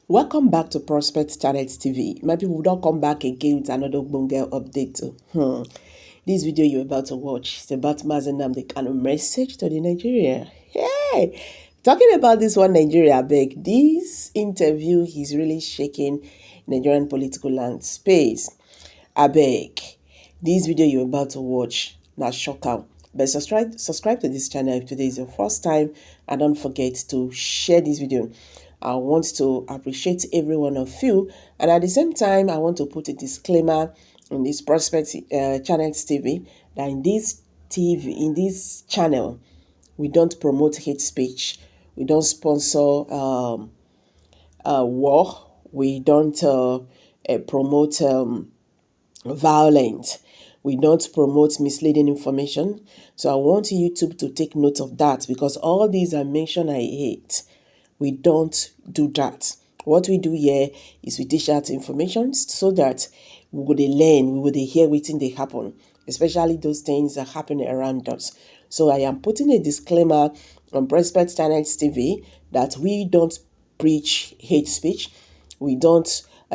Welcome back to Prospect Channels TV. My people, don't come back again with another BOMBSHELL update. This video you're about to watch is about the KANU message to the Nigeria. Hey, talking about this one Nigeria, beg. This interview is really shaking Nigerian political land space. I beg. This video you're about to watch, now shock out. But subscribe to this channel if today is your first time, and don't forget to share this video. I want to appreciate every one of you, and at the same time I want to put a disclaimer on this Prospect Channels TV that in this channel we don't promote hate speech, we don't sponsor war, we don't promote violence. We don't promote misleading information. So I want YouTube to take note of that, because all these I mentioned I hate. We don't do that. What we do here is we dish out information so that we would learn, we would hear what they happen, especially those things that happen around us. So I am putting a disclaimer on Prospect Channels TV that we don't preach hate speech, we don't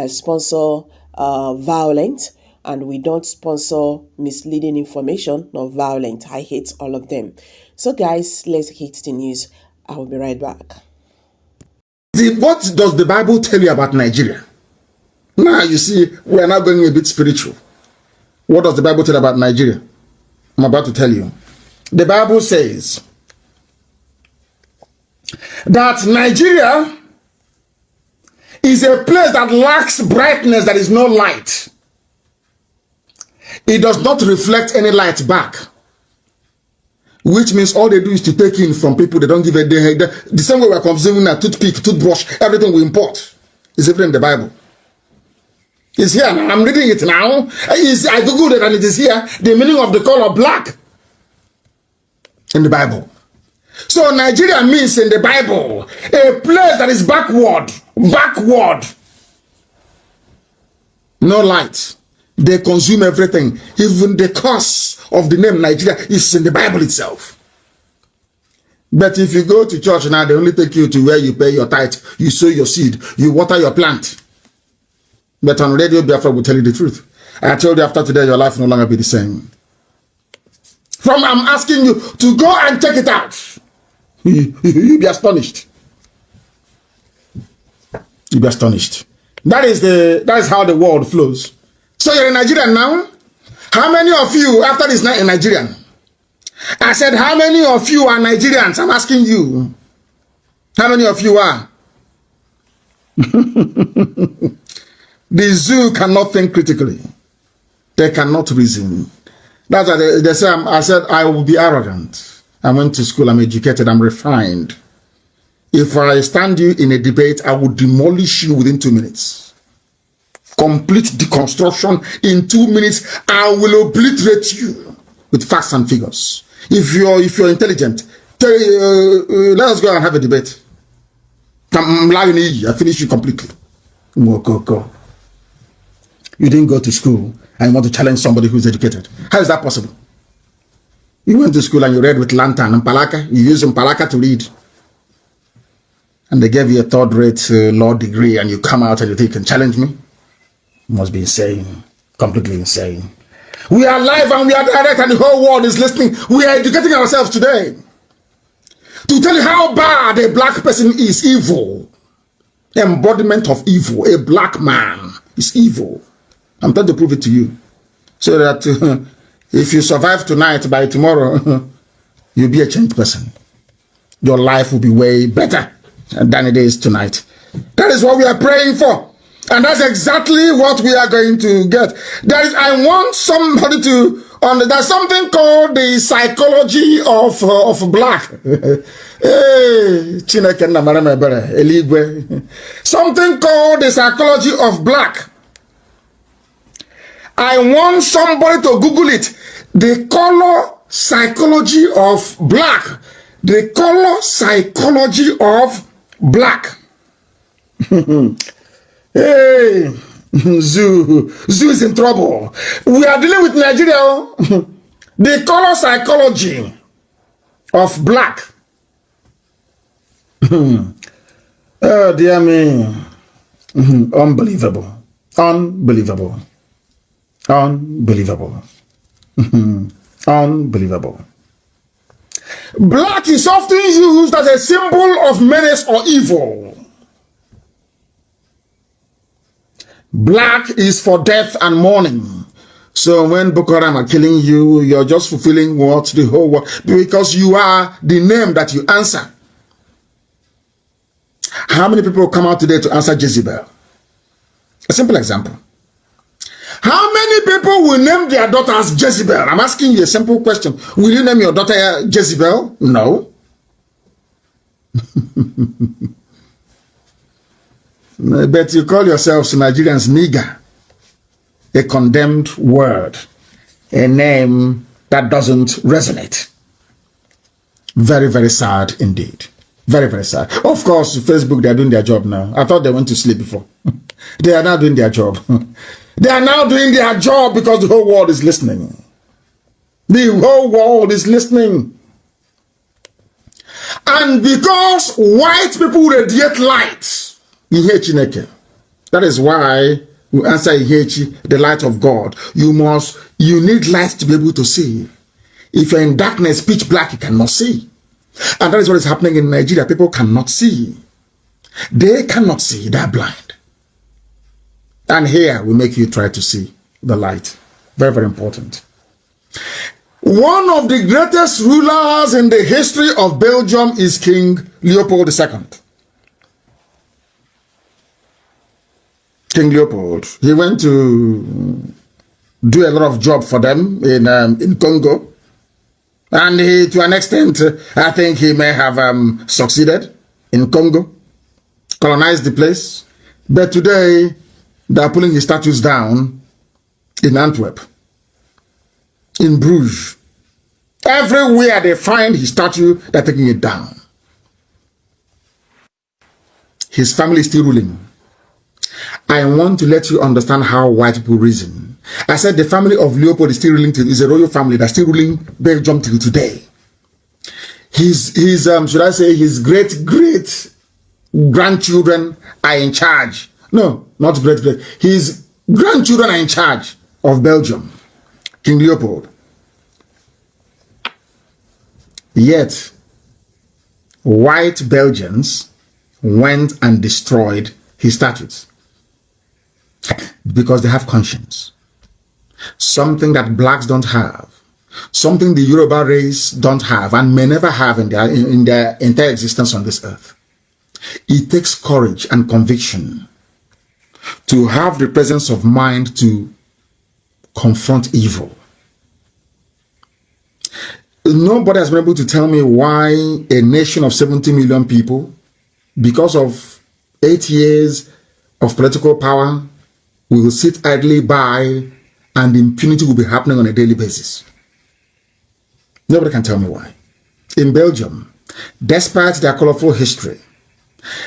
sponsor violence, and we don't sponsor misleading information nor violent. I hate all of them. So guys, let's hit the news. I will be right back. What does the Bible tell you about Nigeria? Now you see, we are now going a bit spiritual. What does the Bible tell you about Nigeria? I'm about to tell you. The Bible says that Nigeria is a place that lacks brightness, that is no light. It does not reflect any light back, which means all they do is to take in from people. They don't give a day. The same way we're consuming a toothpick, toothbrush, everything we import is even in the Bible. It's here now. I'm reading it now. I googled it and it is here. The meaning of the color black in the Bible. So Nigeria means in the Bible a place that is backward. No light. They consume everything. Even the cause of the name Nigeria is in the Bible itself. But if you go to church now, they only take you to where you pay your tithe, you sow your seed, you water your plant. But on Radio Biafra will tell you the truth. I told you after today, your life will no longer be the same. I'm asking you to go and check it out. You'll be astonished. You'll be astonished. That is how the world flows. So you're in Nigeria now? How many of you, after this night, in Nigerian? I said, how many of you are Nigerians? I'm asking you. How many of you are? The zoo cannot think critically. They cannot reason. That's why they say, I said, I will be arrogant. I went to school, I'm educated, I'm refined. If I stand you in a debate, I will demolish you within 2 minutes. Complete deconstruction in 2 minutes. I will obliterate you with facts and figures. If you're intelligent, let us go and have a debate. I finish you completely. Go. You didn't go to school and you want to challenge somebody who's educated. How is that possible? You went to school and you read with lantern and palaka. You used palaka to read. And they gave you a third-rate law degree, and you come out and you think you can challenge me? You must be insane. Completely insane. We are live and we are direct and the whole world is listening. We are educating ourselves today to tell you how bad a black person is evil. Embodiment of evil. A black man is evil. I'm trying to prove it to you. So that if you survive tonight, by tomorrow, you'll be a changed person. Your life will be way better than it is tonight. That is what we are praying for. And that's exactly what we are going to get. I want somebody to there's something called the psychology of black. Something called the psychology of black. I want somebody to Google it. The color psychology of black. The color psychology of black. Hey, Zoo is in trouble. We are dealing with Nigeria. The color psychology of black. Oh, dear me. Unbelievable. Unbelievable. Unbelievable. Unbelievable. Black is often used as a symbol of menace or evil. Black is for death and mourning. So when Boko Haram are killing you, you're just fulfilling what the whole world, because you are the name that you answer. How many people come out today to answer Jezebel? A simple example. How many people will name their daughter as Jezebel? I'm asking you a simple question. Will you name your daughter Jezebel? No. But you call yourselves Nigerians nigger. A condemned word. A name that doesn't resonate. Very, very sad indeed. Very, very sad. Of course, Facebook, they are doing their job now. I thought they went to sleep before. They are now doing their job. They are now doing their job because the whole world is listening. The whole world is listening. And because white people radiate light, that is why we answer the light of God. You need light to be able to see. If you're in darkness, pitch black, you cannot see. And that is what is happening in Nigeria. People cannot see. They cannot see. They're blind. And here we make you try to see the light. Very, very important. One of the greatest rulers in the history of Belgium is King Leopold II. King Leopold. He went to do a lot of job for them in Congo. And to an extent, I think he may have succeeded in Congo, colonized the place. But today, they are pulling his statues down in Antwerp, in Bruges. Everywhere they find his statue, they're taking it down. His family is still ruling. I want to let you understand how white people reason. I said the family of Leopold is still ruling, is a royal family that's still ruling Belgium till today. Should I say, his great grandchildren are in charge. No, not great. His grandchildren are in charge of Belgium. King Leopold. Yet, white Belgians went and destroyed his statues. Because they have conscience. Something that blacks don't have. Something the Yoruba race don't have and may never have in their entire existence on this earth. It takes courage and conviction to have the presence of mind to confront evil. Nobody has been able to tell me why a nation of 70 million people, because of 8 years of political power, will sit idly by and impunity will be happening on a daily basis. Nobody can tell me why. In Belgium, despite their colorful history,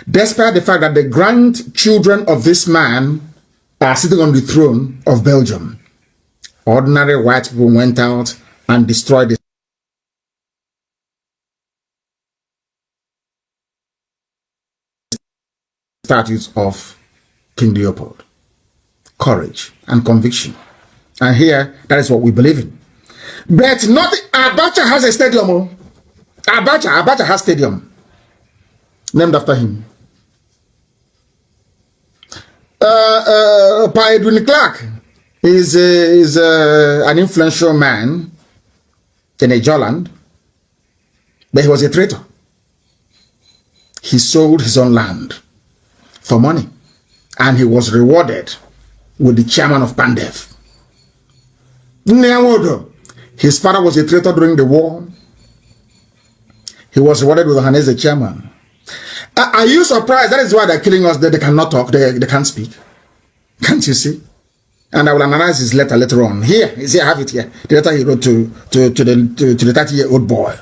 despite the fact that the grandchildren of this man are sitting on the throne of Belgium, ordinary white people went out and destroyed the statues of King Leopold. Courage and conviction. And here, that is what we believe in. But not Abacha has a stadium. Abacha has stadium named after him. Pa Edwin Clark is an influential man in a Joland, but he was a traitor. He sold his own land for money, and he was rewarded with the chairman of Pandev. His father was a traitor during the war. He was rewarded with Hanese chairman. Are you surprised? That is why they're killing us. They cannot talk. They can't speak. Can't you see? And I will analyze his letter later on. Here, I have it here. The letter he wrote to the 30-year-old boy.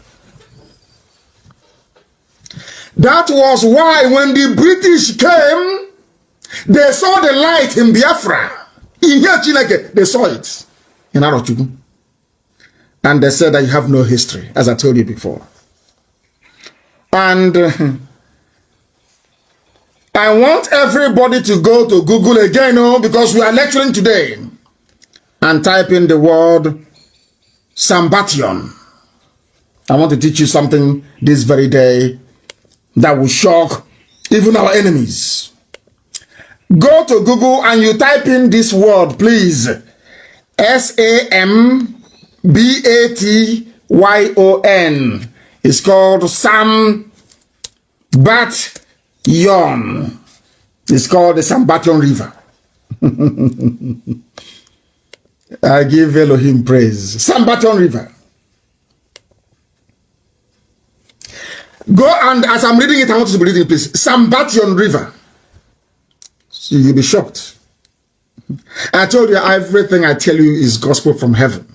That was why when the British came, they saw the light in Biafra. In here, Chineke, they saw it in Arochukwu. And they said that you have no history, as I told you before. And I want everybody to go to Google again, because we are lecturing today, and type in the word Sambation. I want to teach you something this very day that will shock even our enemies. Go to Google and you type in this word, please. Sambation. It's called Sambation. It's called the Sambation River. I give Elohim praise. Sambation River. Go, and as I'm reading it, I want you to be reading it, please. Sambation River. So you'll be shocked. I told you everything I tell you is gospel from heaven.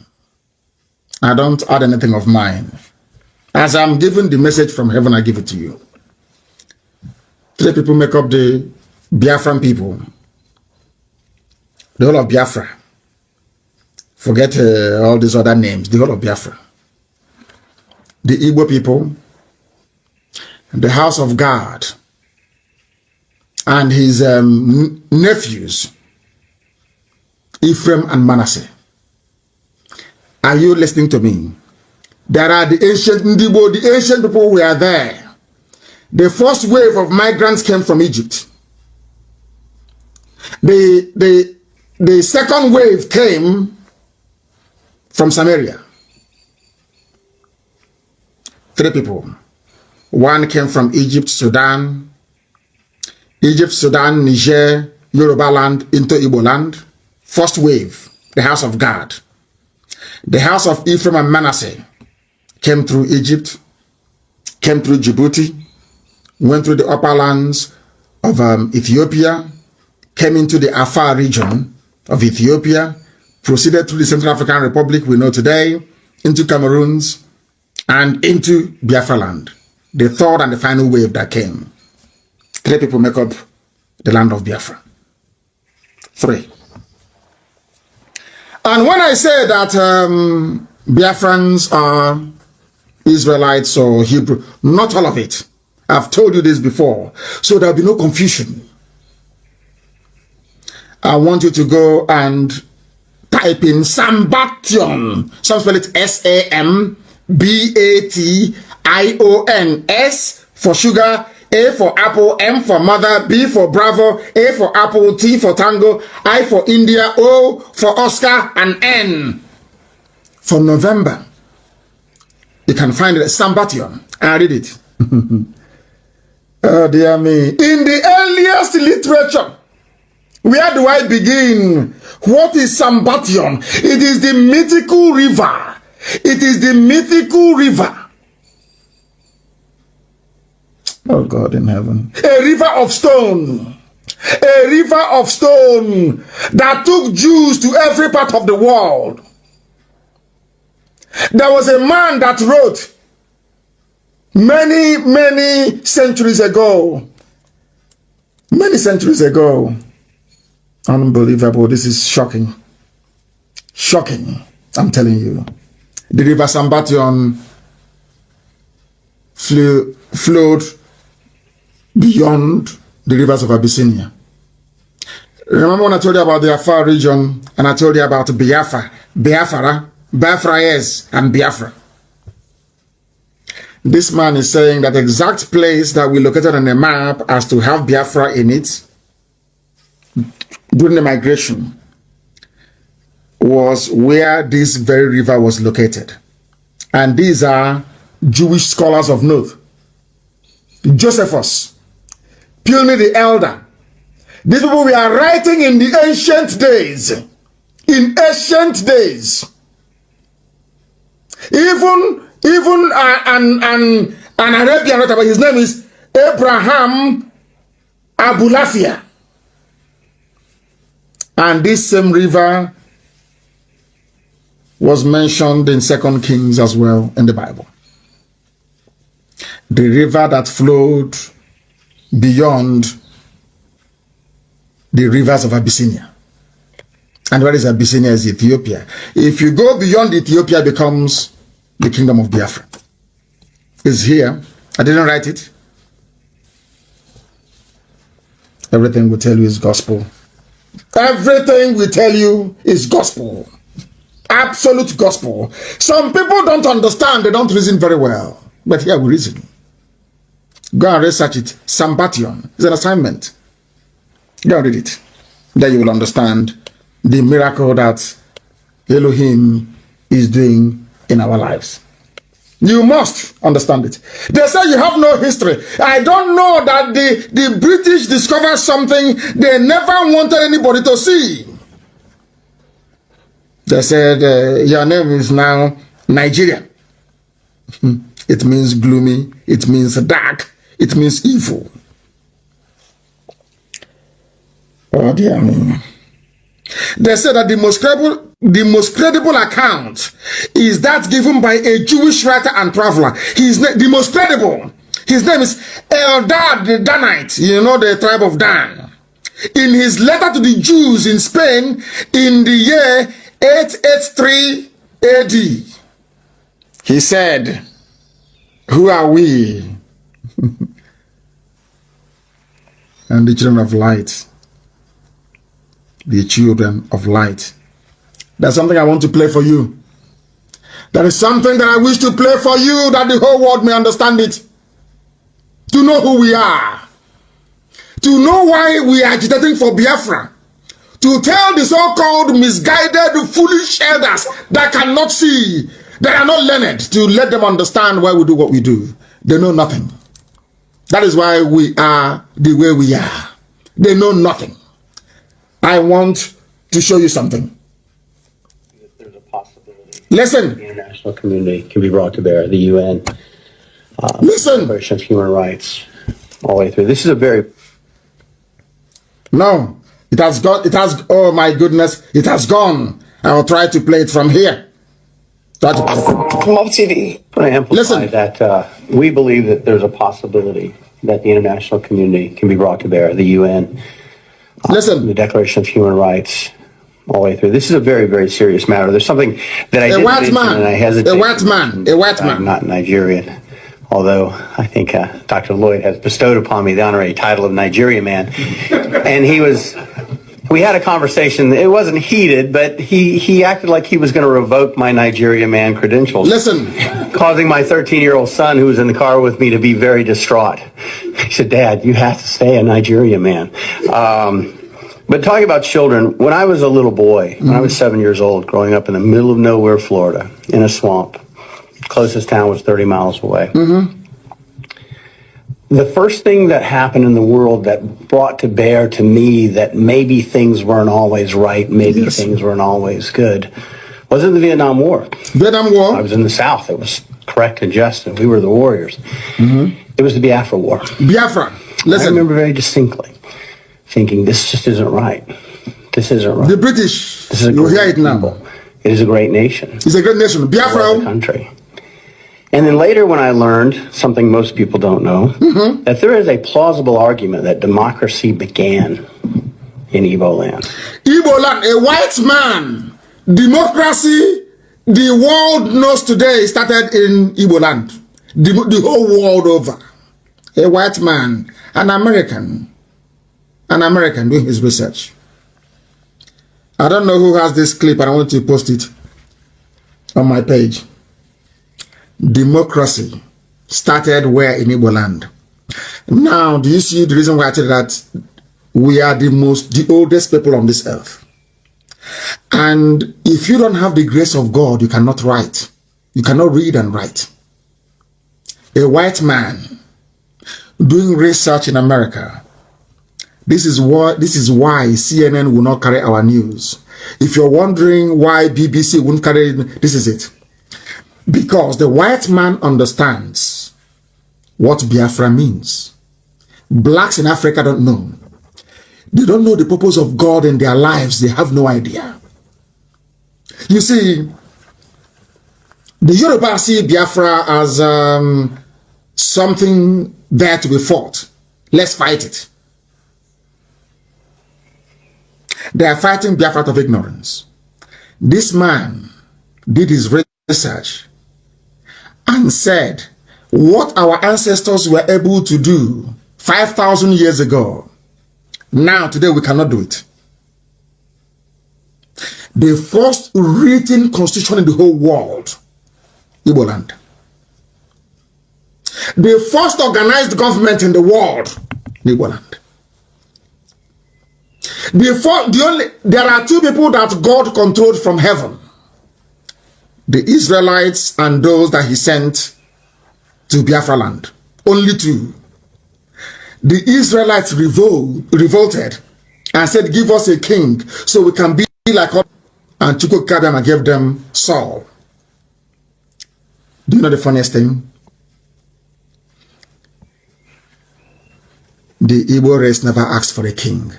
I don't add anything of mine. As I'm giving the message from heaven, I give it to you. 3 people make up the Biafran people. The whole of Biafra. Forget all these other names. The whole of Biafra. The Igbo people. The house of God. And his nephews. Ephraim and Manasseh. Are you listening to me? There are the ancient Ndibo, the ancient people were there. The first wave of migrants came from Egypt. The second wave came from Samaria. 3 people. One came from Egypt, Sudan, Niger, Yoruba land into Igbo land. First wave, the house of God. The house of Ephraim and Manasseh came through Egypt, came through Djibouti, went through the upper lands of Ethiopia, came into the Afar region of Ethiopia, proceeded through the Central African Republic we know today, into Cameroons, and into Biafra land. The third and the final wave that came. 3 people make up the land of Biafra. 3. And when I say that Biafrans are Israelites or Hebrew, not all of it. I've told you this before, so there'll be no confusion. I want you to go and type in Sambation. Some spell it S-A-M-B-A-T-I-O-N. S for sugar, A for apple, M for mother, B for Bravo, A for apple, T for tango, I for India, O for Oscar, and N for November. You can find it at Sambation. I read it. Oh dear me. In the earliest literature, where do I begin? What is Sambation? It is the mythical river. It is the mythical river. Oh God in heaven. A river of stone. A river of stone that took Jews to every part of the world. There was a man that wrote many centuries ago. Many centuries ago. Unbelievable. This is shocking. Shocking. I'm telling you. The river Sambation flowed beyond the rivers of Abyssinia. Remember when I told you about the Afar region and I told you about Biafra, yes, and Biafra. This man is saying that the exact place that we located on the map as to have Biafra in it during the migration was where this very river was located. And these are Jewish scholars of note. Josephus, Pliny the Elder. These people we are writing in the ancient days. In ancient days. Even an Arabian writer, his name is Abraham Abulafia. And this same river was mentioned in 2 Kings as well in the Bible. The river that flowed beyond the rivers of Abyssinia. And where is Abyssinia? Is Ethiopia. If you go beyond Ethiopia, it becomes the kingdom of Biafra. It's here. I didn't write it. Everything we tell you is gospel. Everything we tell you is gospel. Absolute gospel. Some people don't understand, they don't reason very well. But here we reason. Go and research it. Sambation is an assignment. Go and read it. Then you will understand the miracle that Elohim is doing in our lives. You must understand it. They say you have no history. I don't know that the British discovered something they never wanted anybody to see. They said, your name is now Nigeria. It means gloomy. It means dark. It means evil. Oh dear me. They said that the most credible account is that given by a Jewish writer and traveler. The most credible. His name is Eldad the Danite. You know, the tribe of Dan. In his letter to the Jews in Spain in the year 883 AD, he said, who are we? And the children of light. The children of light. There's something I want to play for you. There is something that I wish to play for you that the whole world may understand it. To know who we are. To know why we are agitating for Biafra. To tell the so-called misguided, foolish elders that cannot see, that are not learned, to let them understand why we do what we do. They know nothing. That is why we are the way we are. They know nothing. I want to show you something. There's a possibility. Listen. The international community can be brought to bear. The UN. Listen. Declaration of Human Rights. All the way through. This is a very... No. It has gone. It has. Oh my goodness. It has gone. I will try to play it from here. Mob TV. I amplify Listen. that we believe that there's a possibility that the international community can be brought to bear. The UN. Listen. The Declaration of Human Rights, all the way through. This is a very, very serious matter. There's something that I didn't mention, and I hesitate. A white man. A white man. I'm not Nigerian, although I think Dr. Lloyd has bestowed upon me the honorary title of Nigeria man. And we had a conversation. It wasn't heated, but he acted like he was going to revoke my Nigeria man credentials. Listen. Causing my 13-year-old son, who was in the car with me, to be very distraught. He said, Dad, you have to stay a Nigeria man. But talking about children, when I was a little boy, when I was 7 years old, growing up in the middle of nowhere, Florida, in a swamp, closest town was 30 miles away. The first thing that happened in the world that brought to bear to me that maybe things weren't always right, maybe things weren't always good, wasn't the Vietnam War. Vietnam War. I was in the South. It was correct and just, and we were the warriors. It was the Biafra War. Biafra. Listen. I remember very distinctly thinking, this just isn't right. This isn't right. The British. This is You hear it now. people. It is a great nation. It's a great nation. Biafra. Country. And then later when I learned, something most people don't know, that there is a plausible argument that democracy began in Igbo land. Igbo land, a white man. Democracy, the world knows today, started in Igbo land. The whole world over. A white man, an American doing his research. I don't know who has this clip, and I want to post it on my page. Democracy started where in Igbo land? Now, do you see the reason why I tell you that we are the oldest people on this earth? And if you don't have the grace of God, you cannot write. You cannot read and write. A white man doing research in America. This is why CNN will not carry our news. If you're wondering why BBC won't carry it, this is it. Because the white man understands what Biafra means. Blacks in Africa don't know. They don't know the purpose of God in their lives. They have no idea. You see, the Yoruba see Biafra as something there to be fought. Let's fight it. They are fighting Biafra out of ignorance. This man did his research and said what our ancestors were able to do 5,000 years ago, Now, today, we cannot do it. The first written constitution in the whole world, Igbo land. The first organized government in the world, Igbo land. There are two people that God controlled from heaven. The Israelites and those that he sent to Biafra land. Only two. The Israelites revolted and said, give us a king so we can be like us. And Chukwukabiyama gave them Saul. Do you know the funniest thing? The Igbo race never asked for a king.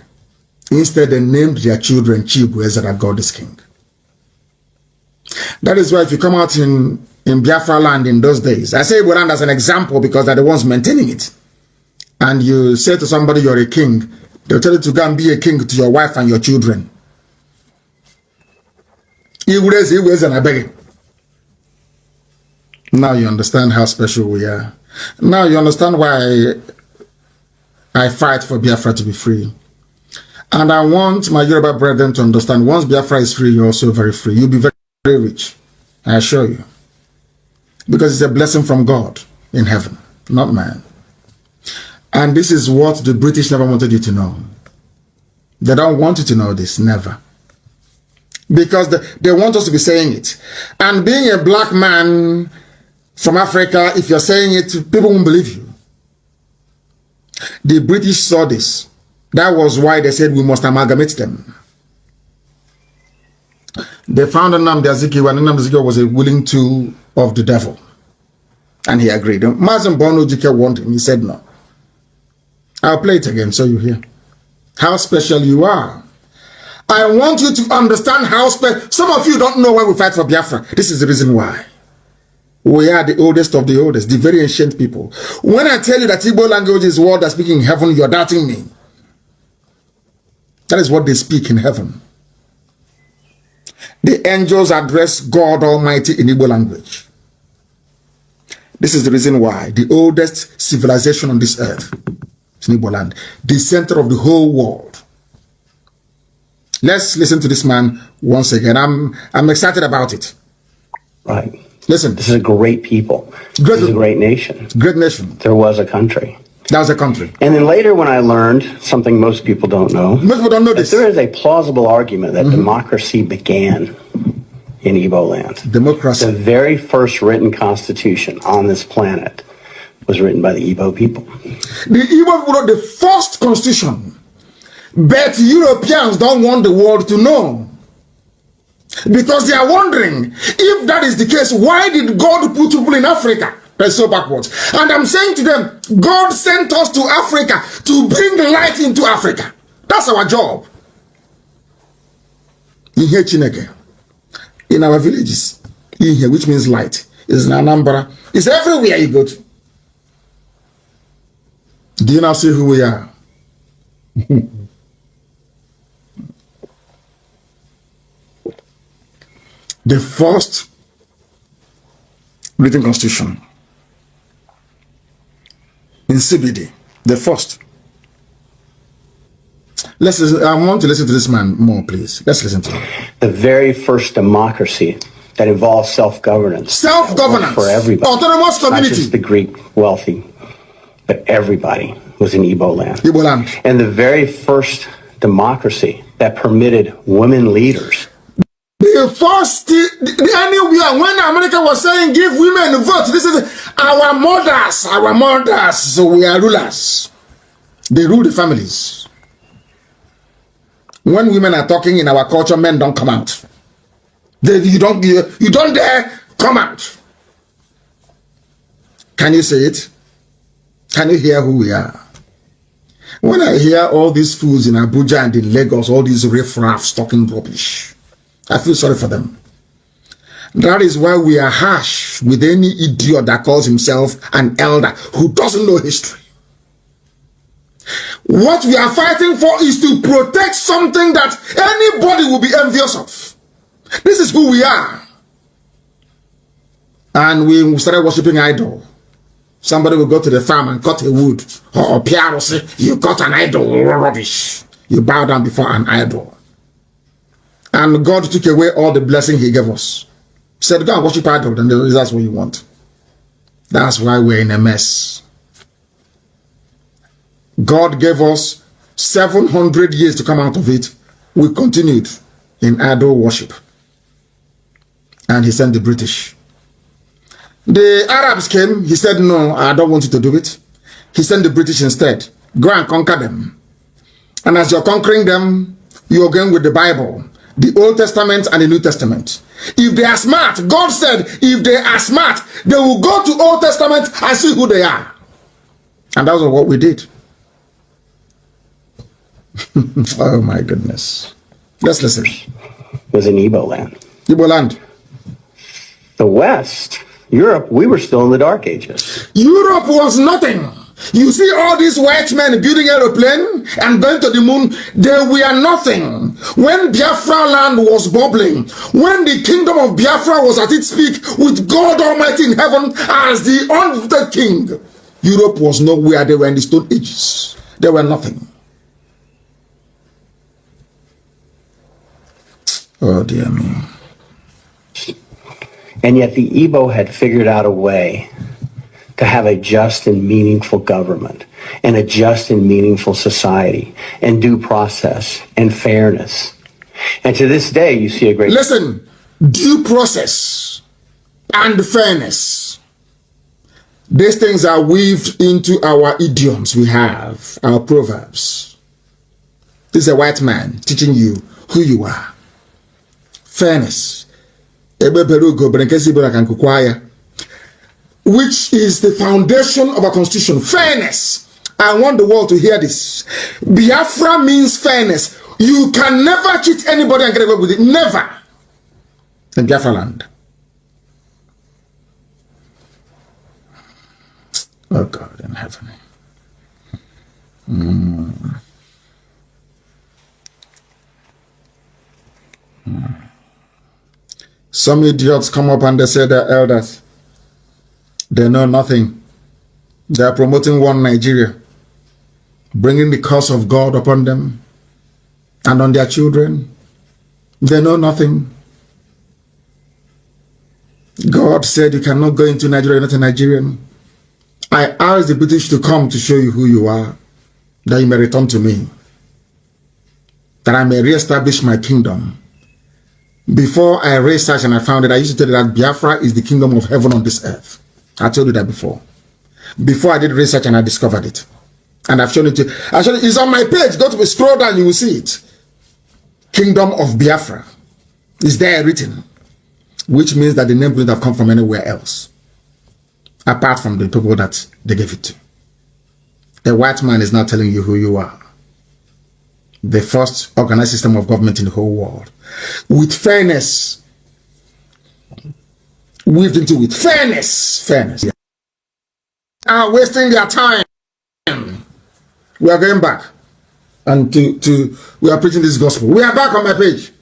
Instead, they named their children Chibueze, that God is king. That is why if you come out in Biafra land in those days, I say Igbo land as an example because they're the ones maintaining it. And you say to somebody you're a king, they'll tell you to go and be a king to your wife and your children. And I beg. Now you understand how special we are. Now you understand why I fight for Biafra to be free. And I want my Yoruba brethren to understand, once Biafra is free, you're also very free. You'll be very, very rich. I assure you. Because it's a blessing from God in heaven, not man. And this is what the British never wanted you to know. They don't want you to know this, never. Because they want us to be saying it. And being a black man from Africa, if you're saying it, people won't believe you. The British saw this. That was why they said we must amalgamate them. They found Nnamdi Azikiwe, and Nnamdi Azikiwe was a willing tool of the devil. And he agreed. Mazen Bono Jike wanted him. He said no. I'll play it again so you hear how special you are. I want you to understand how special. Some of you don't know why we fight for Biafra. This is the reason why. We are the oldest of the oldest, the very ancient people. When I tell you that Igbo language is what they speak in heaven, you're doubting me. That is what they speak in heaven. The angels address God Almighty in Igbo language. This is the reason why the oldest civilization on this earth is in Igbo land, the center of the whole world. Let's listen to this man once again. I'm excited about it. Right. Listen. This is a great people. This is a great nation. Great nation. There was a country. That was a country. And then later when I learned something most people don't know. Most people don't know this. There is a plausible argument that democracy began in Igbo land. Democracy. The very first written constitution on this planet was written by the Igbo people. The Igbo wrote the first constitution. But Europeans don't want the world to know. Because they are wondering, if that is the case, why did God put people in Africa? That's so backwards. And I'm saying to them, God sent us to Africa to bring light into Africa. That's our job. In here, Chineke, in our villages, in here, which means light, is in Anambra. It's everywhere you go to. Do you now see who we are? The first written constitution in CBD, the first. Let's listen. I want to listen to this man more, please. Let's listen to him. The very first democracy that involves self-governance. Self-governance for everybody. Autonomous community. Not just the Greek wealthy, but everybody was in Igbo land. Igbo land. And the very first democracy that permitted women leaders. The first, anywhere when America was saying give women a vote, this is our mothers, so we are rulers. They rule the families. When women are talking in our culture, men don't come out. You don't dare come out. Can you say it? Can you hear who we are? When I hear all these fools in Abuja and in Lagos, all these riffraffs talking rubbish, I feel sorry for them. That is why we are harsh with any idiot that calls himself an elder who doesn't know history. What we are fighting for is to protect something that anybody will be envious of. This is who we are. And we started worshiping idol. Somebody will go to the farm and cut a wood. Or Pierre will say, you cut an idol, rubbish. You bow down before an idol. And God took away all the blessing he gave us. Said, go and worship idol, and that's what you want. That's why we're in a mess. God gave us 700 years to come out of it. We continued in idol worship. And he sent the British. The Arabs came. He said, no, I don't want you to do it. He sent the British instead. Go and conquer them. And as you're conquering them, you're going with the Bible, the Old Testament and the New Testament. If they are smart, God said, if they are smart, they will go to Old Testament and see who they are. And that was what we did. Oh my goodness. Let's listen. Was in Igbo land. Igbo land. The West, Europe, we were still in the Dark Ages. Europe was nothing. You see all these white men building aeroplane and going to the moon, they were nothing. When Biafra land was bubbling, when the kingdom of Biafra was at its peak with God Almighty in heaven as the unlimited king, Europe was nowhere. They were in the Stone Ages. They were nothing. Oh dear me. And yet the Igbo had figured out a way to have a just and meaningful government and a just and meaningful society and due process and fairness. And to this day, you see a great... Listen, due process and fairness. These things are weaved into our idioms we have, our proverbs. This is a white man teaching you who you are. Fairness. Which is the foundation of our constitution. Fairness. I want the world to hear this. Biafra means fairness. You can never cheat anybody and get away with it. Never. In Biafra land. Oh God in heaven. Some idiots come up and they say they're elders. They know nothing. They are promoting one Nigeria, bringing the curse of God upon them and on their children. They know nothing. God said you cannot go into Nigeria, you're not a Nigerian. I asked the British to come to show you who you are, that you may return to me, that I may reestablish my kingdom. Before I researched and I found it, I used to tell you that Biafra is the kingdom of heaven on this earth. I told you that before. Before I did research and I discovered it. And I've shown it to you. Actually, it's on my page. Go to scroll down, you will see it. Kingdom of Biafra is there written. Which means that the name couldn't have come from anywhere else. Apart from the people that they gave it to. A white man is not telling you who you are. The first organized system of government in the whole world. With fairness. Weaved into it. Fairness. Fairness. Are wasting their time. We are going back. And we are preaching this gospel. We are back on my page.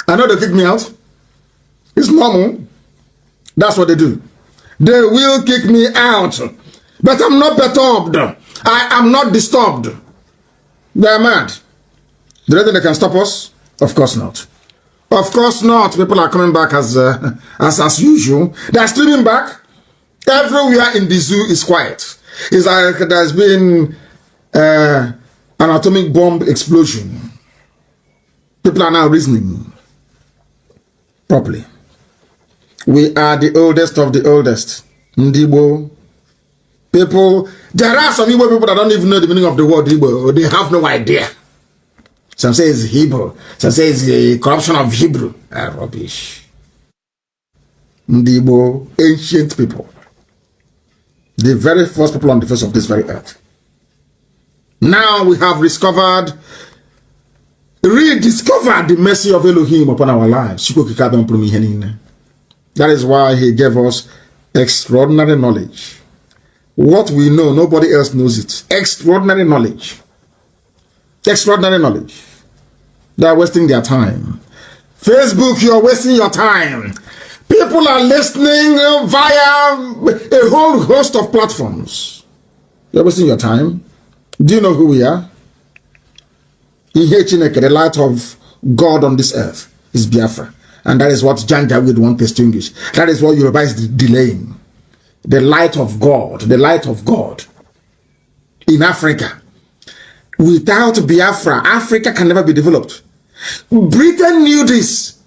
I know they kick me out. It's normal. That's what they do. They will kick me out. But I'm not perturbed. I am not disturbed. They are mad. Do they think they can stop us? Of course not. Of course not. People are coming back as usual. They are streaming back. Everywhere in the zoo is quiet. It's like there's been an atomic bomb explosion. People are now reasoning properly. We are the oldest of the oldest. Ndibo. People, there are some Igbo people that don't even know the meaning of the word Igbo. They have no idea. Some say it's Hebrew. Some say it's the corruption of Hebrew. Rubbish. Ndibo, ancient people. The very first people on the face of this very earth. Now we have rediscovered the mercy of Elohim upon our lives. That is why he gave us extraordinary knowledge. What we know, nobody else knows it. Extraordinary knowledge. Extraordinary knowledge. They are wasting their time. Facebook, you're wasting your time. People are listening via a whole host of platforms. You're wasting your time. Do you know who we are? The light of God on this earth is Biafra. And that is what Janja would want to distinguish. That is what Yoruba is delaying. The light of God. The light of God. In Africa. Without Biafra, Africa can never be developed. Britain knew this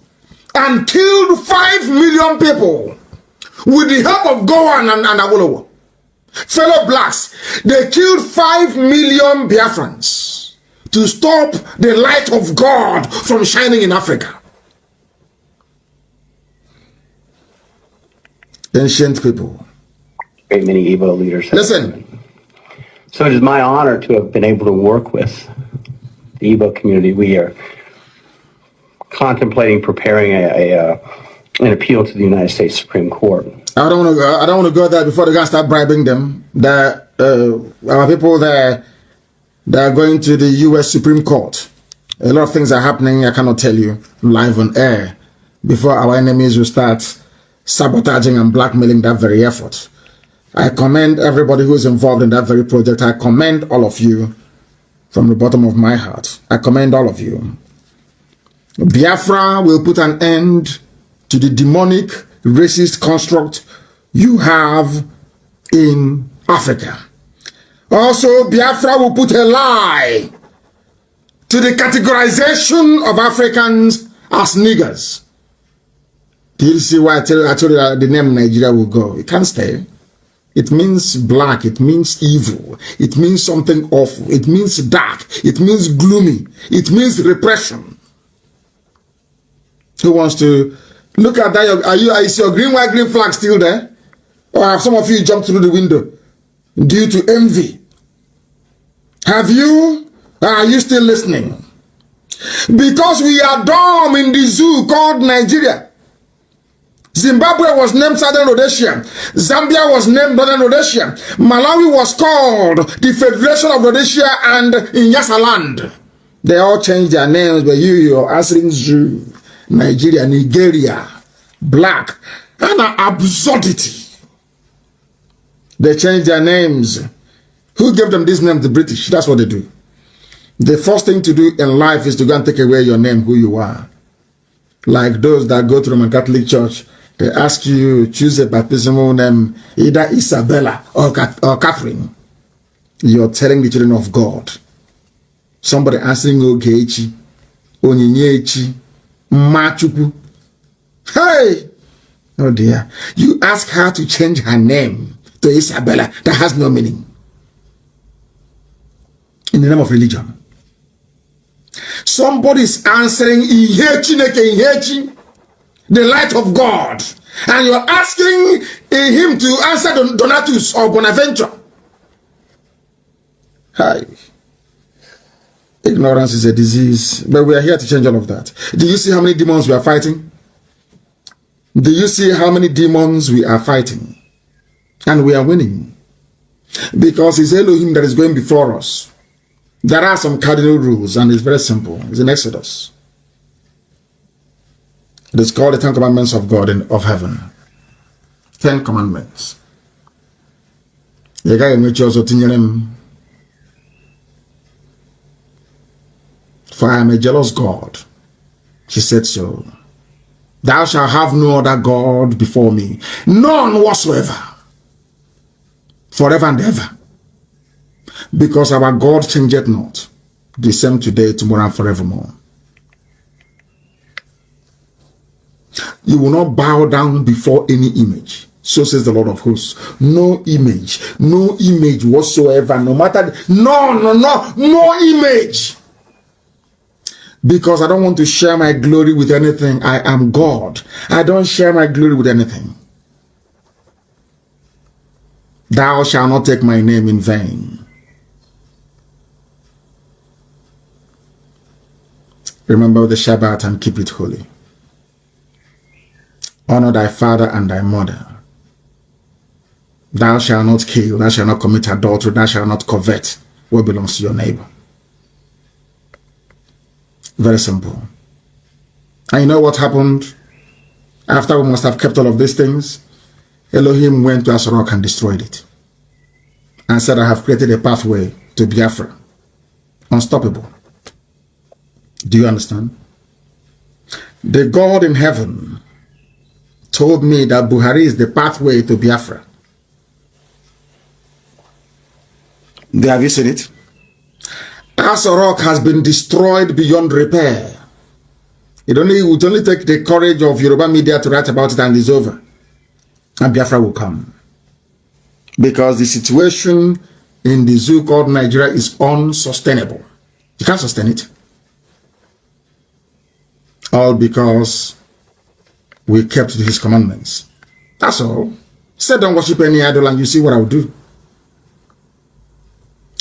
and killed 5 million people with the help of Gowan and Awolowo. Fellow blacks, they killed 5 million Biafrans to stop the light of God from shining in Africa. Ancient people. Great many Igbo leaders. Listen. So it is my honor to have been able to work with the Igbo community. We are contemplating preparing an appeal to the United States Supreme Court. I don't want to go there before they can start bribing them. Our people there, they are going to the U.S. Supreme Court. A lot of things are happening. I cannot tell you live on air before our enemies will start sabotaging and blackmailing that very effort. I commend everybody who is involved in that very project. I commend all of you from the bottom of my heart. I commend all of you. Biafra will put an end to the demonic, racist construct you have in Africa. Also, Biafra will put a lie to the categorization of Africans as niggers. Do you see why I told you that the name Nigeria will go? It can't stay. It means black. It means evil. It means something awful. It means dark. It means gloomy. It means repression. Who wants to look at that? Is your green, white, green flag still there? Or have some of you jumped through the window due to envy? Have you? Are you still listening? Because we are dumb in the zoo called Nigeria. Zimbabwe was named Southern Rhodesia. Zambia was named Northern Rhodesia. Malawi was called the Federation of Rhodesia and Nyasaland. They all changed their names, but you're answering Zoo, Nigeria, Nigeria, black, and an absurdity. They changed their names. Who gave them this name? The British. That's what they do. The first thing to do in life is to go and take away your name, who you are. Like those that go to Roman Catholic Church, they ask you choose a baptismal name, either Isabella or Catherine. You're telling the children of God. Somebody answering Ogechi, Onyinyechi, Machupu. Hey! Oh dear. You ask her to change her name to Isabella. That has no meaning. In the name of religion. Somebody's answering Ihechi, the light of God, and you're asking him to answer Donatus or Bonaventure. Hi. Ignorance is a disease, but we are here to change all of that. Do you see how many demons we are fighting? Do you see how many demons we are fighting? And we are winning. Because it's Elohim that is going before us. There are some cardinal rules, and it's very simple. It's in Exodus. It is called the 10 Commandments of God and of heaven. 10 Commandments. For I am a jealous God. She said so. Thou shalt have no other God before me. None whatsoever. Forever and ever. Because our God changeth not. The same today, tomorrow, and forevermore. You will not bow down before any image. So says the Lord of hosts. No image. No image whatsoever. No matter. No image. Because I don't want to share my glory with anything. I am God. I don't share my glory with anything. Thou shalt not take my name in vain. Remember the Shabbat and keep it holy. Honor thy father and thy mother. Thou shalt not kill. Thou shalt not commit adultery. Thou shalt not covet what belongs to your neighbor. Very simple. And you know what happened after we must have kept all of these things? Elohim went to Asorok and destroyed it. And said, I have created a pathway to Biafra. Unstoppable. Do you understand? The God in heaven told me that Buhari is the pathway to Biafra. Have you seen it? Asorok has been destroyed beyond repair. It would only take the courage of Yoruba media to write about it and it's over. And Biafra will come. Because the situation in the zoo called Nigeria is unsustainable. You can't sustain it. All because we kept his commandments. That's all. He said don't worship any idol and you see what I will do.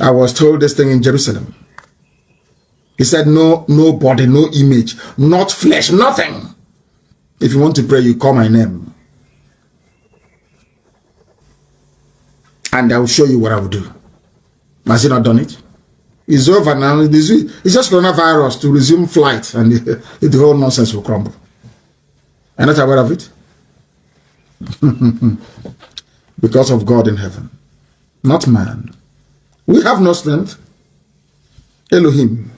I was told this thing in Jerusalem. He said no body, no image, not flesh, nothing. If you want to pray, you call my name. And I will show you what I will do. Has he not done it? It's over now. It's just coronavirus to resume flight and the whole nonsense will crumble. Are you not aware of it? Because of God in heaven, not man. We have no strength. Elohim.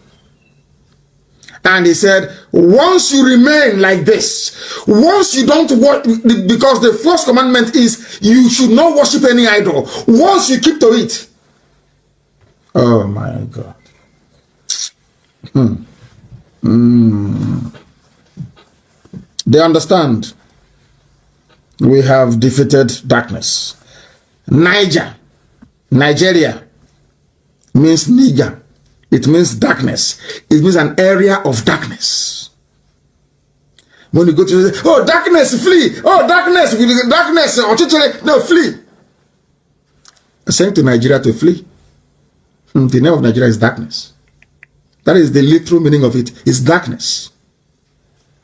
And he said, once you remain like this, once you don't work, because the first commandment is you should not worship any idol. Once you keep to it. Oh my God. They understand. We have defeated darkness. Nigeria means Niger. It means darkness. It means an area of darkness. When you go to say, oh, darkness, flee. Oh, darkness, no, flee. Saying to Nigeria to flee. The name of Nigeria is darkness. That is the literal meaning of it. It's darkness.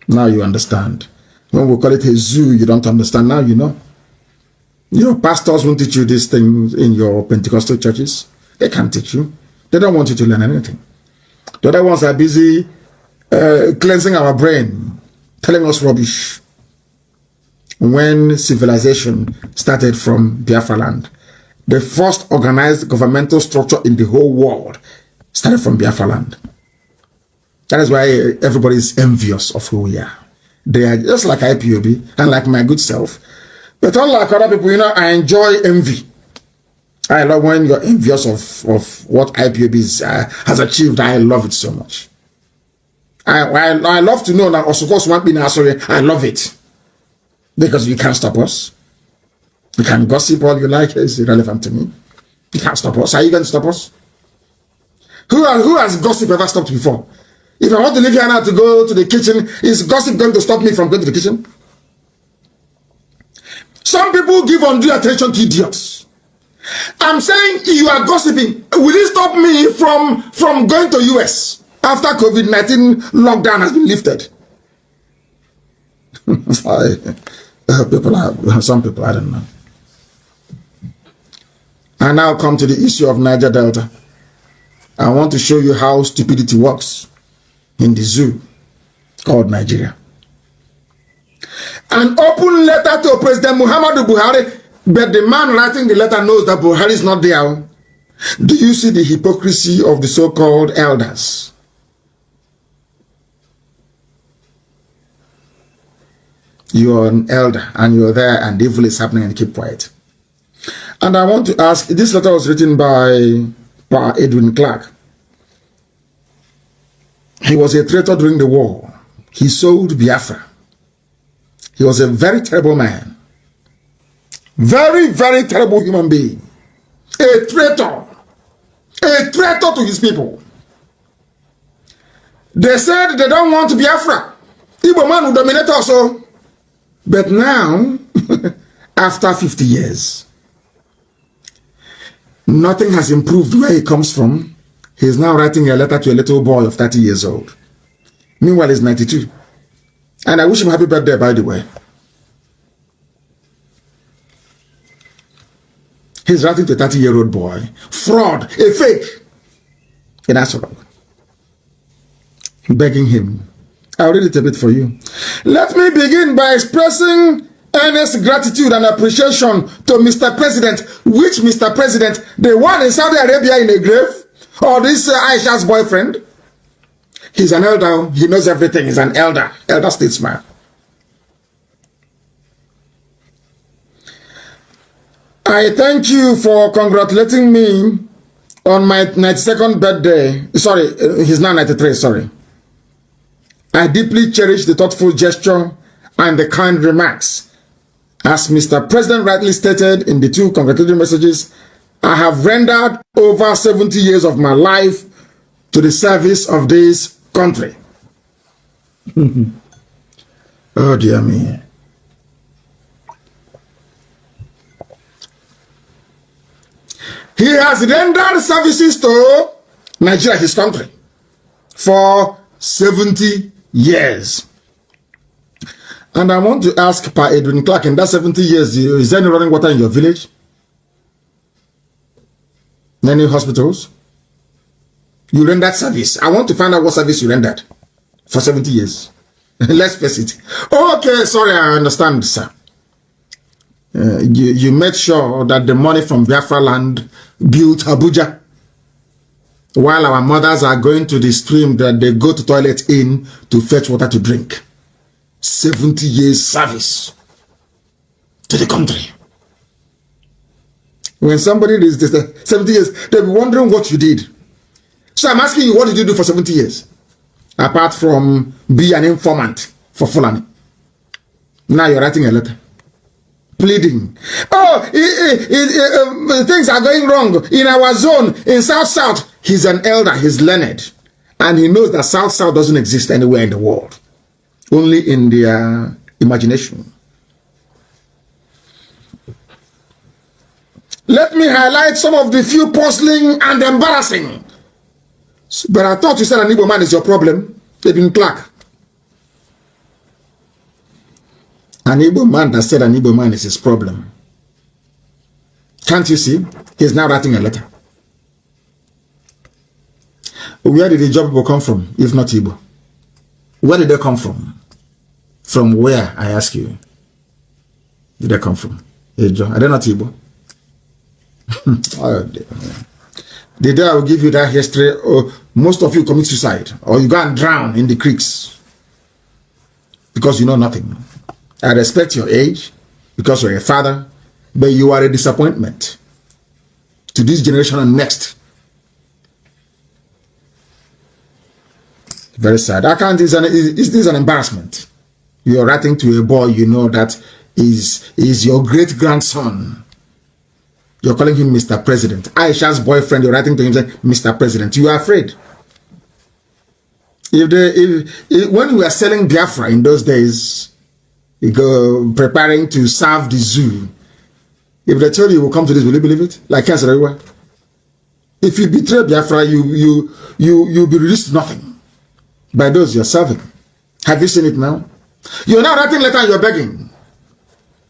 Now you understand. When we call it a zoo, you don't understand. Now you know. Your pastors won't teach you these things in your Pentecostal churches. They can't teach you. They don't want you to learn anything. The other ones are busy cleansing our brain, telling us rubbish. When civilization started from Biafra land, the first organized governmental structure in the whole world started from Biafra land. That is why everybody is envious of who we are. They are just like IPOB and like my good self. But unlike other people, you know, I enjoy envy. I love when you're envious of what IPOB has achieved. I love it so much. I love to know that Osokos won't be Nasori. I love it. Because you can't stop us. You can gossip all you like. It's irrelevant to me. You can't stop us. Are you going to stop us? Who has gossip ever stopped before? If I want to leave here now to go to the kitchen, is gossip going to stop me from going to the kitchen? Some people give undue attention to idiots. I'm saying you are gossiping. Will it stop me from going to US after COVID-19 lockdown has been lifted? Some people, I don't know. I now come to the issue of Niger Delta. I want to show you how stupidity works in the zoo called Nigeria. An open letter to President Muhammadu Buhari, but the man writing the letter knows that Buhari is not there. Do you see the hypocrisy of the so-called elders? You are an elder and you're there and evil is happening and keep quiet. And I want to ask, this letter was written by Edwin Clark. He was a traitor during the war. He sold Biafra. He was a very terrible man. Very, very terrible human being. A traitor. A traitor to his people. They said they don't want Biafra. Igbo man will dominate also. But now, after 50 years, nothing has improved where he comes from. He is now writing a letter to a little boy of 30 years old. Meanwhile, he's 92. And I wish him happy birthday, by the way. He's writing to a 30-year-old boy. Fraud, a fake. In Asorok. Begging him, I'll read it a bit for you. Let me begin by expressing earnest gratitude and appreciation to Mr. President. Which Mr. President? The one in Saudi Arabia in a grave? Or this Aisha's boyfriend? He's an elder. He knows everything. He's an elder statesman. I thank you for congratulating me on my 92nd birthday. Sorry, he's now 93, sorry. I deeply cherish the thoughtful gesture and the kind remarks. As Mr. President rightly stated in the two congratulatory messages, I have rendered over 70 years of my life to the service of this country. Oh dear me. He has rendered services to Nigeria, his country, for 70 years. And I want to ask Pa Edwin Clark, in that 70 years, is there any running water in your village? Any hospitals? You rendered service. I want to find out what service you rendered for 70 years. Let's face it. Okay, sorry, I understand, sir. You made sure that the money from Biafra land built Abuja, while our mothers are going to the stream that they go to toilet in to fetch water to drink. 70 years service to the country. When somebody is 70 years, they'll be wondering what you did. So I'm asking you, what did you do for 70 years? Apart from be an informant for Fulani. Now you're writing a letter. Pleading. Oh, things are going wrong in our zone, in South. He's an elder, he's learned. And he knows that South doesn't exist anywhere in the world. Only in their imagination. Let me highlight some of the few puzzling and embarrassing. But I thought you said an Igbo man is your problem. Edwin Clark. An Igbo man that said an Igbo man is his problem. Can't you see? He's now writing a letter. Where did the job people come from, if not Igbo? Where did they come from? From where, I ask you? Did they come from? Ejo. Are they not Igbo? Oh, the day I will give you that history, most of you commit suicide, or you go and drown in the creeks because you know nothing. I respect your age because you're a father, but you are a disappointment to this generation and next. Very sad. I can't. This is an embarrassment. You are writing to a boy you know that is your great grandson. You're calling him Mr. President. Aisha's boyfriend, you're writing to him saying, Mr. President. You are afraid. When we were selling Biafra in those days, preparing to serve the zoo, if they tell you will come to this, will you believe it? Like cancer everywhere. If you betray Biafra, you'll be released to nothing by those you're serving. Have you seen it now? You're now writing letter and you're begging.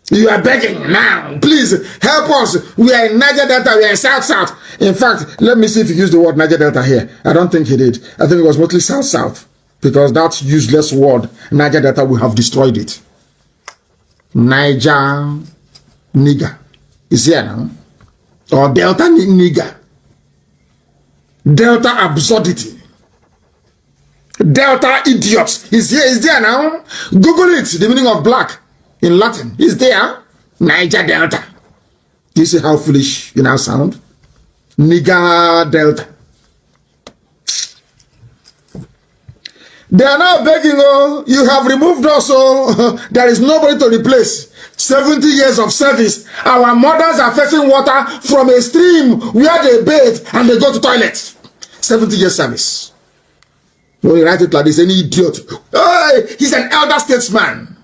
You are begging now. Please help us. We are in Niger Delta. We are in South. In fact, let me see if you use the word Niger Delta here. I don't think he did. I think it was mostly South. Because that useless word, Niger Delta, we have destroyed it. Niger nigger is here now. Or Delta nigger. Delta absurdity. Delta idiots. Is there now. Google it. The meaning of black. In Latin, is there Niger Delta? Do you see how foolish you now sound? Niger Delta. They are now begging, oh, you have removed us, oh, there is nobody to replace. 70 years of service. Our mothers are fetching water from a stream where they bathe and they go to toilets. 70 years service. When you write it like this, any idiot. Oh, he's an elder statesman.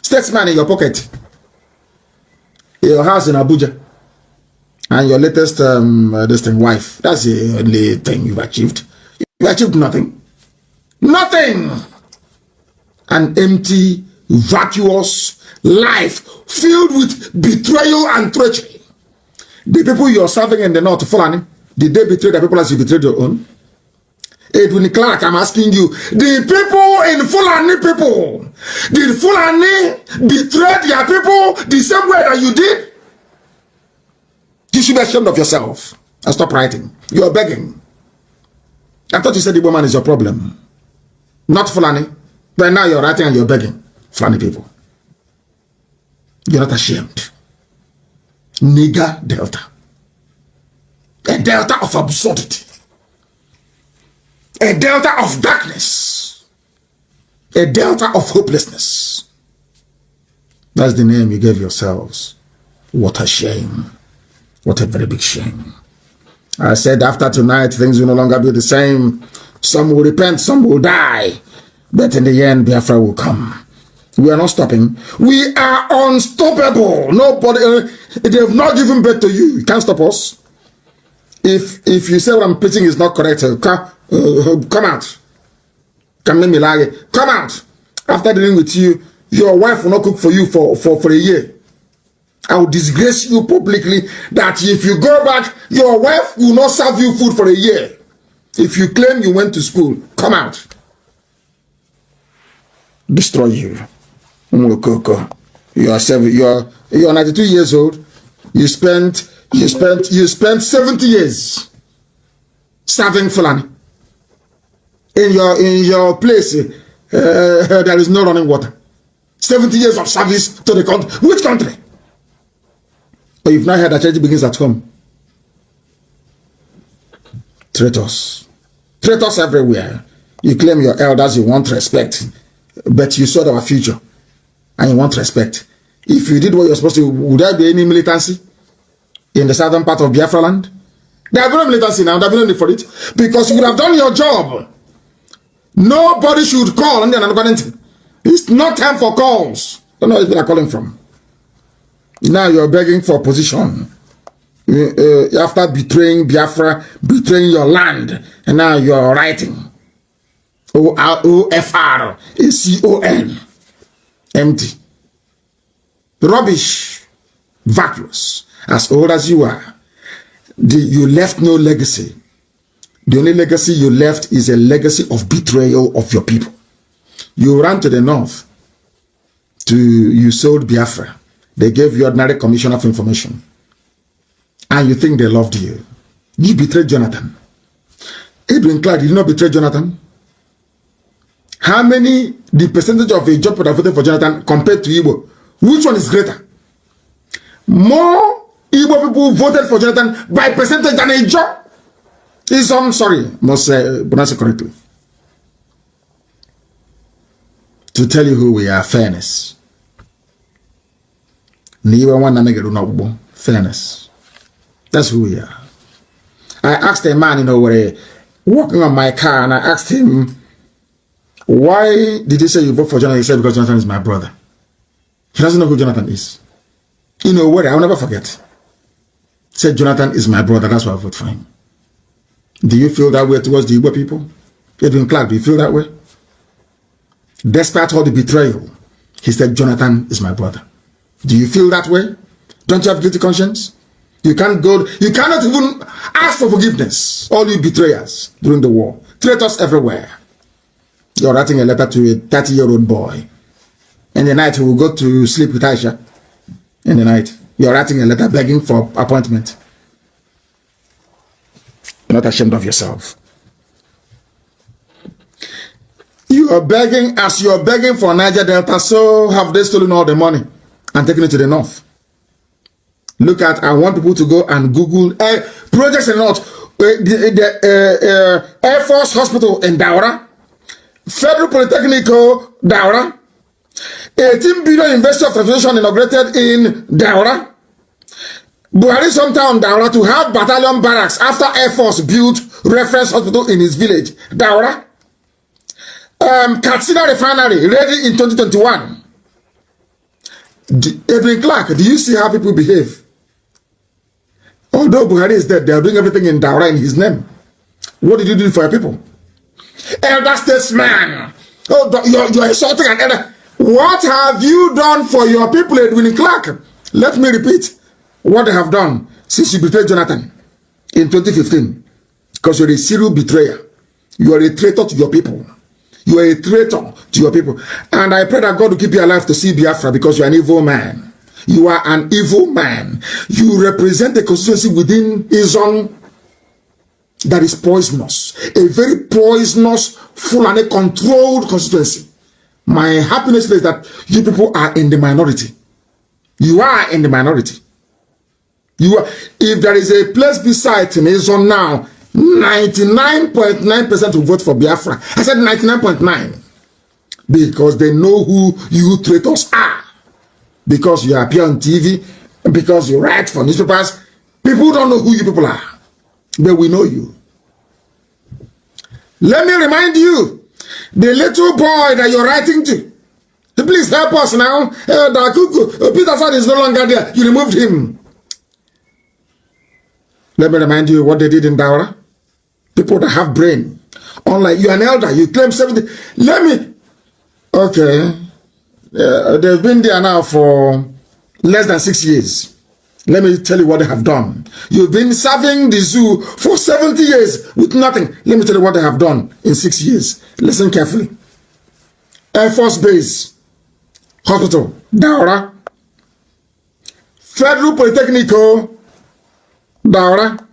Statesman in your pocket, your house in Abuja, and your latest wife. That's the only thing you've achieved. You achieved nothing. Nothing. An empty, vacuous life filled with betrayal and treachery. The people you're serving in the north, Fulani, did they betray the people as you betrayed your own? Edwin Clark, I'm asking you, the people in Fulani people, did Fulani betray their people the same way that you did? You should be ashamed of yourself and stop writing. You are begging. I thought you said the woman is your problem, not Fulani. But now you're writing and you're begging Fulani people. You're not ashamed. Nigger Delta. A delta of absurdity. A delta of darkness. A delta of hopelessness. That's the name you gave yourselves. What a shame. What a very big shame. I said after tonight, things will no longer be the same. Some will repent, some will die. But in the end, Biafra will come. We are not stopping. We are unstoppable. Nobody, they have not given birth to you. You can't stop us. If you say what I'm preaching is not correct, come out. Come make me lie. Come out. After dealing with you, your wife will not cook for you for a year. I will disgrace you publicly that if you go back, your wife will not serve you food for a year. If you claim you went to school, come out. Destroy you. You are 92 years old. You spent 70 years serving Fulani. In your place, there is no running water. 70 years of service to the country. Which country? But you've not heard that charity begins at home. Traitors. Traitors everywhere. You claim your elders, you want respect. But you saw our future. And you want respect. If you did what you're supposed to, would there be any militancy in the southern part of Biafra land? There are no militancy now. There will be no need for it. Because you would have done your job. Nobody should call. And then it's not time for calls. I don't know where they're calling from. Now you're begging for position. After betraying Biafra, betraying your land, and now you're writing OFRACON. Empty. Rubbish. Vacuous. As old as you are. You left no legacy. The only legacy you left is a legacy of betrayal of your people. You ran to the north. You sold Biafra. They gave you ordinary commissioner of information. And you think they loved you. You betrayed Jonathan. Edwin Clark, did you not betray Jonathan? How many, the percentage of a job that voted for Jonathan compared to Igbo? Which one is greater? More Igbo people voted for Jonathan by percentage than a job. I'm sorry, must pronounce it correctly. To tell you who we are, fairness. Fairness. That's who we are. I asked a man, walking on my car, and I asked him, why did you say you vote for Jonathan? He said, because Jonathan is my brother. He doesn't know who Jonathan is. What? I'll never forget. He said, Jonathan is my brother. That's why I vote for him. Do you feel that way towards the Igbo people? Edwin Clark, do you feel that way? Despite all the betrayal, he said, Jonathan is my brother. Do you feel that way? Don't you have guilty conscience? You cannot even ask for forgiveness. All you betrayers during the war. Traitors everywhere. You're writing a letter to a 30-year-old boy. In the night, he will go to sleep with Aisha. In the night, you're writing a letter begging for appointment. You're not ashamed of yourself. You are begging, as you are begging for Niger Delta, so have they stolen all the money and taken it to the north. Look at, I want people to go and Google projects in the north. The Air Force Hospital in Daura, Federal Polytechnical Daura, 18 billion investor of transportation inaugurated in Daura, Buhari's hometown Daura to have battalion barracks after Air Force built reference hospital in his village, Daura. Katsina refinery ready in 2021. Edwin Clark, do you see how people behave? Although Buhari is dead, they are doing everything in Daura in his name. What did you do for your people? Elder statesman. Oh, you're insulting an elder. What have you done for your people, Edwin Clark? Let me repeat what they have done since you betrayed Jonathan in 2015. Because you're a serial betrayer. You are a traitor to your people. You are a traitor to your people. And I pray that God will keep you alive to see Biafra, because you are an evil man. You are an evil man. You represent a constituency within Izon that is poisonous. A very poisonous, full and a controlled constituency. My happiness is that you people are in the minority. You are in the minority. You are. If there is a place beside Izon now, 99.9% will vote for Biafra. I said 99.9 because they know who you traitors are. Because you appear on TV, because you write for newspapers, people don't know who you people are, but we know you. Let me remind you, the little boy that you're writing to, please help us now. Peter San is no longer there. You removed him. Let me remind you what they did in Daura. People that have brain. Unlike you, an elder, you claim 70. Let me. Okay. They've been there now for less than 6 years. Let me tell you what they have done. You've been serving the zoo for 70 years with nothing. Let me tell you what they have done in 6 years. Listen carefully. Air Force Base, Hospital, Daura. Federal Polytechnico, Daura.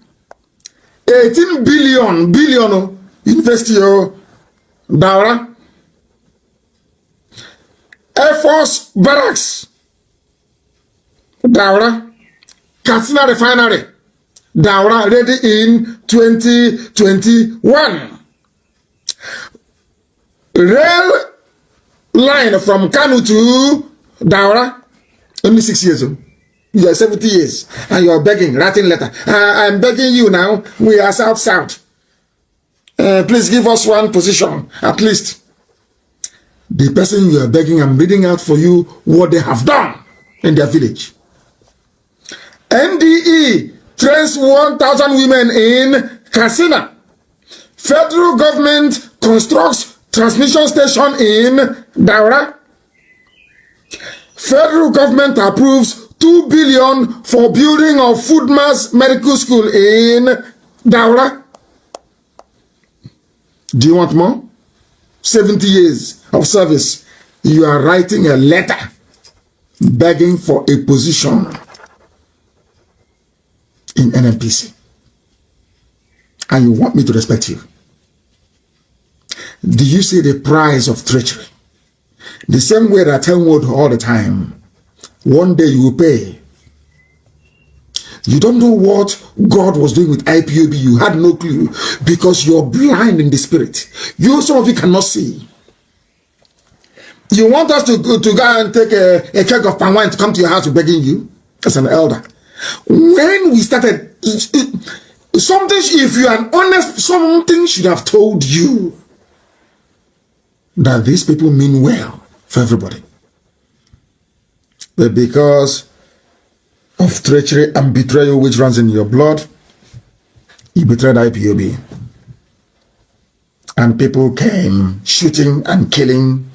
18 billion University, Daura. Air Force Barracks, Daura. Katsina Refinery, Daura, ready in 2021. Rail line from KANU to Daura, only 6 years old. You are 70 years and you are begging, writing letter. I'm begging you now, we are South. Please give us one position, at least. The person you are begging, I'm reading out for you what they have done in their village. NDE trains 1,000 women in Katsina. Federal government constructs transmission station in Daura. Federal government approves 2 billion for building of Food Mass Medical School in Daura. Do you want more? 70 years of service. You are writing a letter begging for a position in NNPC. And you want me to respect you. Do you see the price of treachery? The same way that I tell you all the time. One day you will pay. You don't know what God was doing with IPOB. You had no clue because you're blind in the spirit. Some of you cannot see. You want us to go and take a keg of palm wine to come to your house begging you as an elder. When we started, something, if you are honest, something should have told you that these people mean well for everybody. But because of treachery and betrayal which runs in your blood, you betrayed IPOB. And people came shooting and killing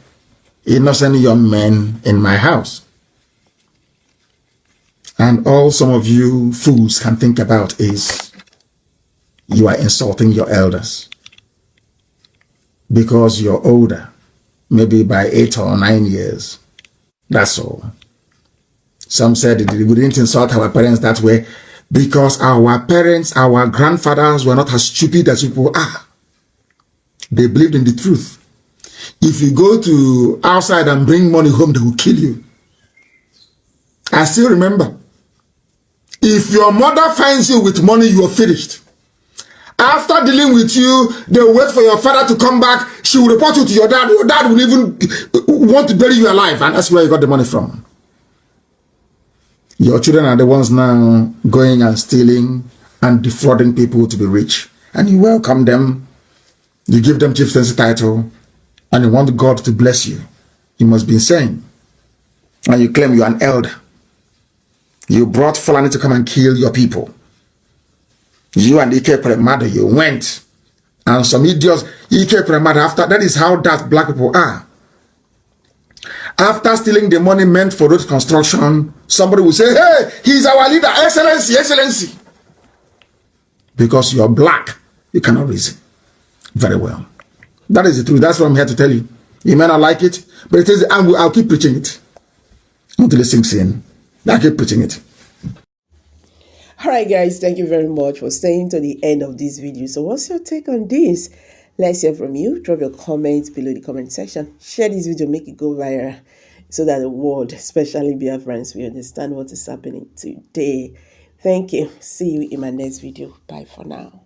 innocent young men in my house. And all some of you fools can think about is you are insulting your elders because you're older, maybe by 8 or 9 years. That's all. Some said we didn't insult our parents that way because our parents, our grandfathers were not as stupid as people are. They believed in the truth. If you go to outside and bring money home, they will kill you. I still remember. If your mother finds you with money, you are finished. After dealing with you, they will wait for your father to come back. She will report you to your dad. Your dad will even want to bury you alive. And that's where you got the money from. Your children are the ones now going and stealing and defrauding people to be rich. And you welcome them. You give them chieftaincy title. And you want God to bless you. You must be insane. And you claim you are an elder. You brought Fulani to come and kill your people. You and Ike Premada, you went. And some idiots, Ike Premada, after that is how that black people are. After stealing the money meant for road construction, somebody will say, hey, he's our leader, excellency, excellency. Because you're black, you cannot reason. very well. That is the truth. That's what I'm here to tell you. You may not like it, but it is. I'll keep preaching it until it sinks in. I'll keep preaching it. Alright guys, thank you very much for staying to the end of this video. So what's your take on this? Let's hear from you. Drop your comments below the comment section. Share this video, make it go viral so that the world, especially Biafrans, will understand what is happening today. Thank you. See you in my next video. Bye for now.